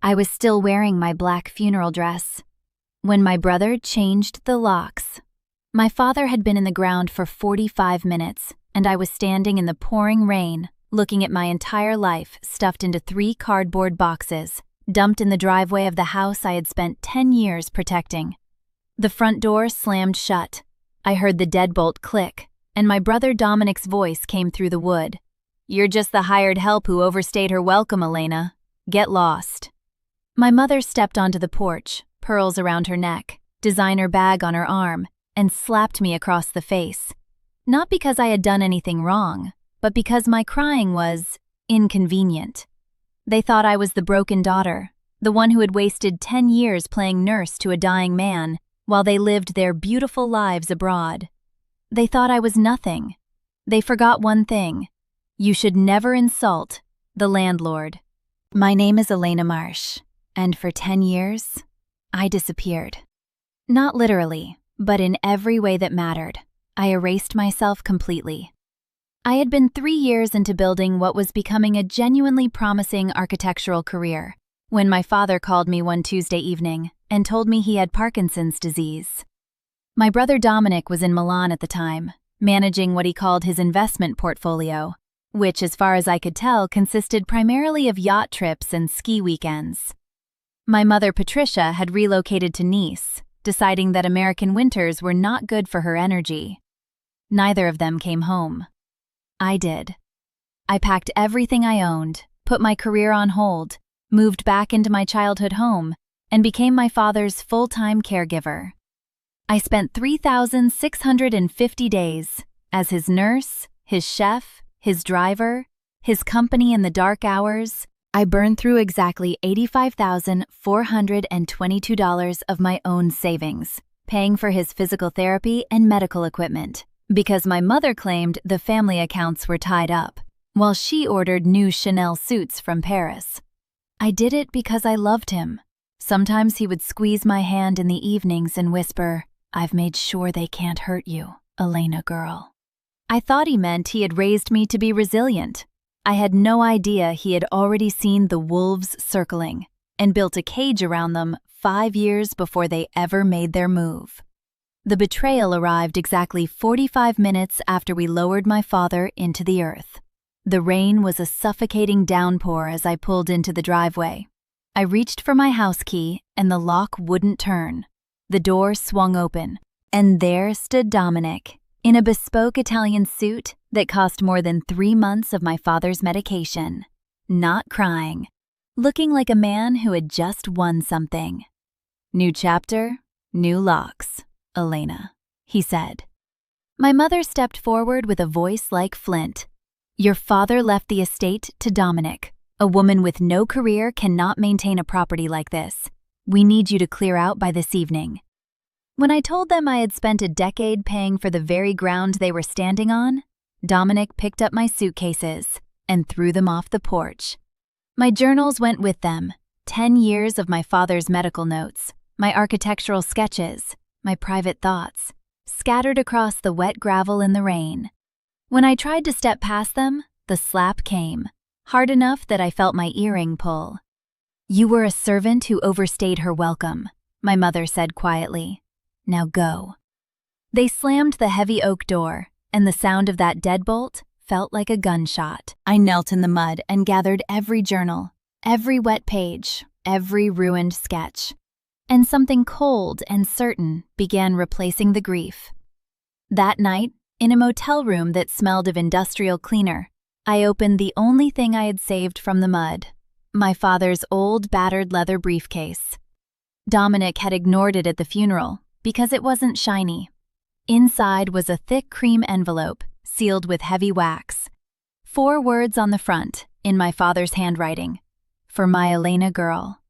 I was still wearing my black funeral dress when my brother changed the locks. My father had been in the ground for 45 minutes, and I was standing in the pouring rain, looking at my entire life stuffed into 3 cardboard boxes, dumped in the driveway of the house I had spent 10 years protecting. The front door slammed shut. I heard the deadbolt click, and my brother Dominic's voice came through the wood. "You're just the hired help who overstayed her welcome, Elena. Get lost." My mother stepped onto the porch, pearls around her neck, designer bag on her arm, and slapped me across the face. Not because I had done anything wrong, but because my crying was inconvenient. They thought I was the broken daughter, the one who had wasted 10 years playing nurse to a dying man while they lived their beautiful lives abroad. They thought I was nothing. They forgot one thing. You should never insult the landlord. My name is Elena Marsh, and for 10 years, I disappeared. Not literally, but in every way that mattered. I erased myself completely. I had been 3 years into building what was becoming a genuinely promising architectural career when my father called me one Tuesday evening and told me he had Parkinson's disease. My brother Dominic was in Milan at the time, managing what he called his investment portfolio, which, as far as I could tell, consisted primarily of yacht trips and ski weekends. My mother Patricia had relocated to Nice, deciding that American winters were not good for her energy. Neither of them came home. I did. I packed everything I owned, put my career on hold, moved back into my childhood home, and became my father's full-time caregiver. I spent 3,650 days as his nurse, his chef, his driver, his company in the dark hours. I burned through exactly $85,422 of my own savings, paying for his physical therapy and medical equipment, because my mother claimed the family accounts were tied up, while she ordered new Chanel suits from Paris. I did it because I loved him. Sometimes he would squeeze my hand in the evenings and whisper, "I've made sure they can't hurt you, Elena girl." I thought he meant he had raised me to be resilient. I had no idea he had already seen the wolves circling and built a cage around them 5 years before they ever made their move. The betrayal arrived exactly 45 minutes after we lowered my father into the earth. The rain was a suffocating downpour as I pulled into the driveway. I reached for my house key and the lock wouldn't turn. The door swung open, and there stood Dominic, in a bespoke Italian suit that cost more than 3 months of my father's medication, not crying, looking like a man who had just won something. "New chapter, new locks, Elena," he said. My mother stepped forward with a voice like flint. "Your father left the estate to Dominic. A woman with no career cannot maintain a property like this. We need you to clear out by this evening." When I told them I had spent a decade paying for the very ground they were standing on, Dominic picked up my suitcases and threw them off the porch. My journals went with them, 10 years of my father's medical notes, my architectural sketches, my private thoughts, scattered across the wet gravel in the rain. When I tried to step past them, the slap came, hard enough that I felt my earring pull. "You were a servant who overstayed her welcome," my mother said quietly. "Now go." They slammed the heavy oak door, and the sound of that deadbolt felt like a gunshot. I knelt in the mud and gathered every journal, every wet page, every ruined sketch. And something cold and certain began replacing the grief. That night, in a motel room that smelled of industrial cleaner, I opened the only thing I had saved from the mud, my father's old battered leather briefcase. Dominic had ignored it at the funeral because it wasn't shiny. Inside was a thick cream envelope sealed with heavy wax. 4 words on the front, in my father's handwriting: "For my Elena girl."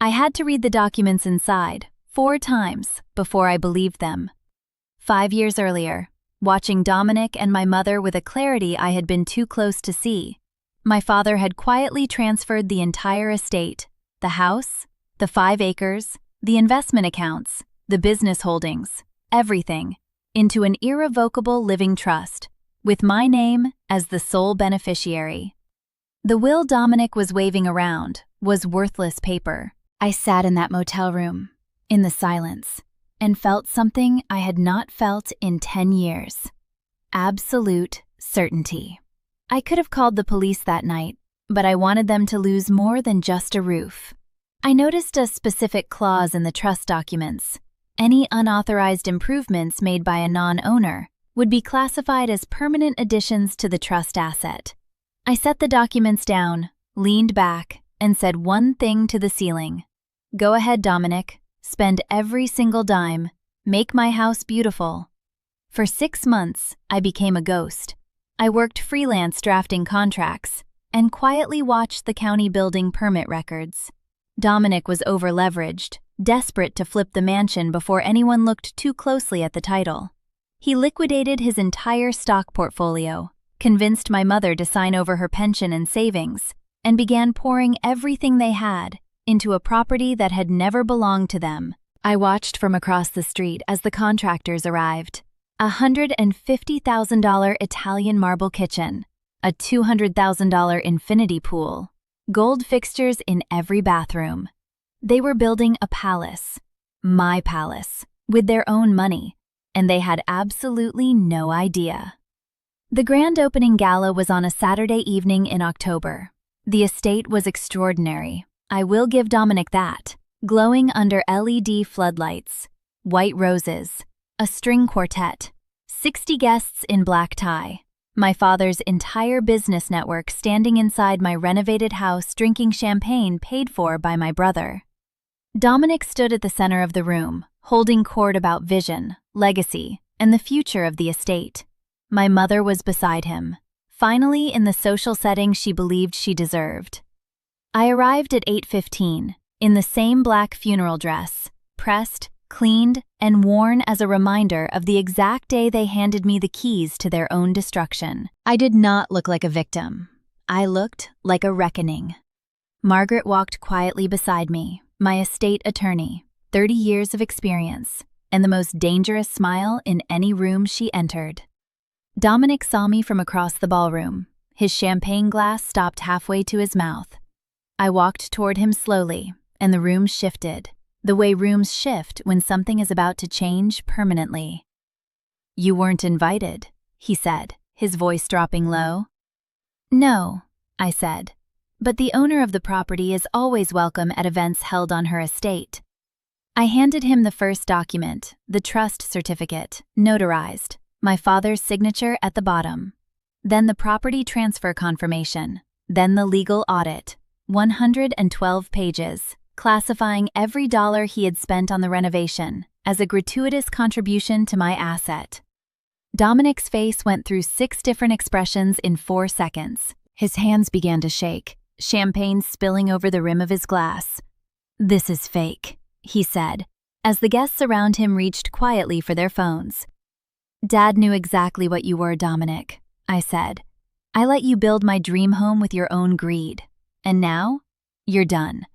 I had to read the documents inside 4 times before I believed them. 5 years earlier, watching Dominic and my mother with a clarity I had been too close to see, my father had quietly transferred the entire estate, the house, the 5 acres, the investment accounts, the business holdings, everything, into an irrevocable living trust, with my name as the sole beneficiary. The will Dominic was waving around was worthless paper. I sat in that motel room, in the silence, and felt something I had not felt in 10 years. Absolute certainty. I could have called the police that night, but I wanted them to lose more than just a roof. I noticed a specific clause in the trust documents. Any unauthorized improvements made by a non-owner would be classified as permanent additions to the trust asset. I set the documents down, leaned back, and said one thing to the ceiling. Go ahead, Dominic. Spend every single dime. Make my house beautiful. For 6 months, I became a ghost. I worked freelance drafting contracts and quietly watched the county building permit records. Dominic was over-leveraged, desperate to flip the mansion before anyone looked too closely at the title. He liquidated his entire stock portfolio, convinced my mother to sign over her pension and savings, and began pouring everything they had into a property that had never belonged to them. I watched from across the street as the contractors arrived. A $150,000 Italian marble kitchen, a $200,000 infinity pool, gold fixtures in every bathroom. They were building a palace, my palace, with their own money, and they had absolutely no idea. The grand opening gala was on a Saturday evening in October. The estate was extraordinary. I will give Dominic that. Glowing under LED floodlights, white roses, a string quartet, 60 guests in black tie, my father's entire business network standing inside my renovated house drinking champagne paid for by my brother. Dominic stood at the center of the room, holding court about vision, legacy, and the future of the estate. My mother was beside him, finally in the social setting she believed she deserved. I arrived at 8:15, in the same black funeral dress, pressed, cleaned, and worn as a reminder of the exact day they handed me the keys to their own destruction. I did not look like a victim. I looked like a reckoning. Margaret walked quietly beside me, my estate attorney, 30 years of experience, and the most dangerous smile in any room she entered. Dominic saw me from across the ballroom, his champagne glass stopped halfway to his mouth. I walked toward him slowly, and the room shifted, the way rooms shift when something is about to change permanently. "You weren't invited," he said, his voice dropping low. "No," I said, "but the owner of the property is always welcome at events held on her estate." I handed him the first document, the trust certificate, notarized, my father's signature at the bottom. Then the property transfer confirmation, then the legal audit, 112 pages, classifying every dollar he had spent on the renovation as a gratuitous contribution to my asset. Dominic's face went through 6 different expressions in 4 seconds. His hands began to shake, champagne spilling over the rim of his glass. "This is fake," he said, as the guests around him reached quietly for their phones. "Dad knew exactly what you were, Dominic," I said. "I let you build my dream home with your own greed. And now, you're done."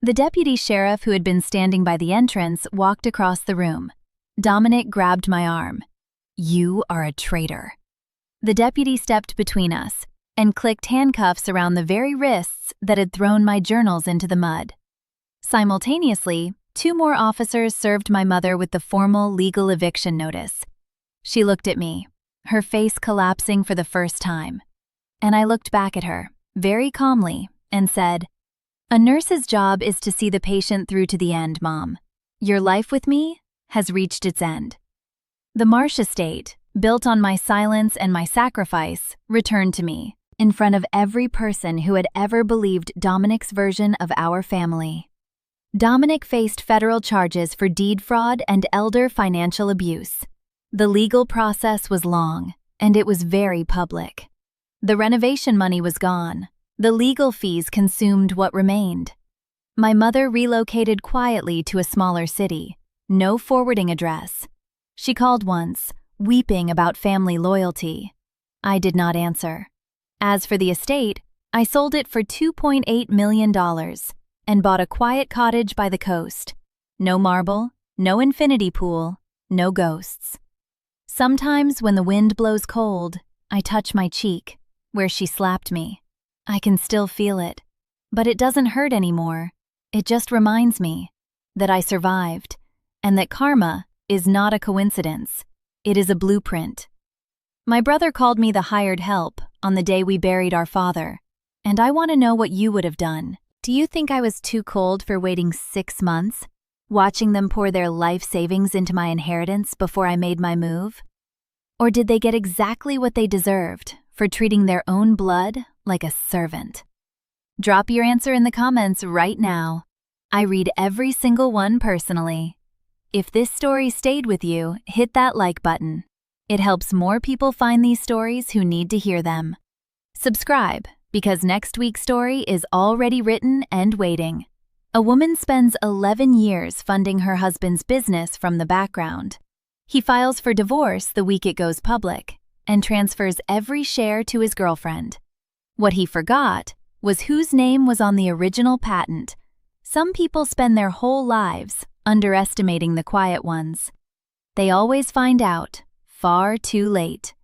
The deputy sheriff who had been standing by the entrance walked across the room. Dominic grabbed my arm. "You are a traitor." The deputy stepped between us and clicked handcuffs around the very wrists that had thrown my journals into the mud. Simultaneously, 2 more officers served my mother with the formal legal eviction notice. She looked at me, her face collapsing for the first time. And I looked back at her, very calmly, and said, "A nurse's job is to see the patient through to the end, Mom. Your life with me has reached its end." The Marsh estate, built on my silence and my sacrifice, returned to me, in front of every person who had ever believed Dominic's version of our family. Dominic faced federal charges for deed fraud and elder financial abuse. The legal process was long, and it was very public. The renovation money was gone. The legal fees consumed what remained. My mother relocated quietly to a smaller city, no forwarding address. She called once, weeping about family loyalty. I did not answer. As for the estate, I sold it for $2.8 million and bought a quiet cottage by the coast. No marble, no infinity pool, no ghosts. Sometimes when the wind blows cold, I touch my cheek, where she slapped me. I can still feel it. But it doesn't hurt anymore. It just reminds me that I survived, and that karma is not a coincidence. It is a blueprint. My brother called me the hired help on the day we buried our father, and I want to know what you would have done. Do you think I was too cold for waiting 6 months, watching them pour their life savings into my inheritance before I made my move? Or did they get exactly what they deserved for treating their own blood like a servant? Drop your answer in the comments right now. I read every single one personally. If this story stayed with you, hit that like button. It helps more people find these stories who need to hear them. Subscribe, because next week's story is already written and waiting. A woman spends 11 years funding her husband's business from the background. He files for divorce the week it goes public and transfers every share to his girlfriend. What he forgot was whose name was on the original patent. Some people spend their whole lives underestimating the quiet ones. They always find out far too late.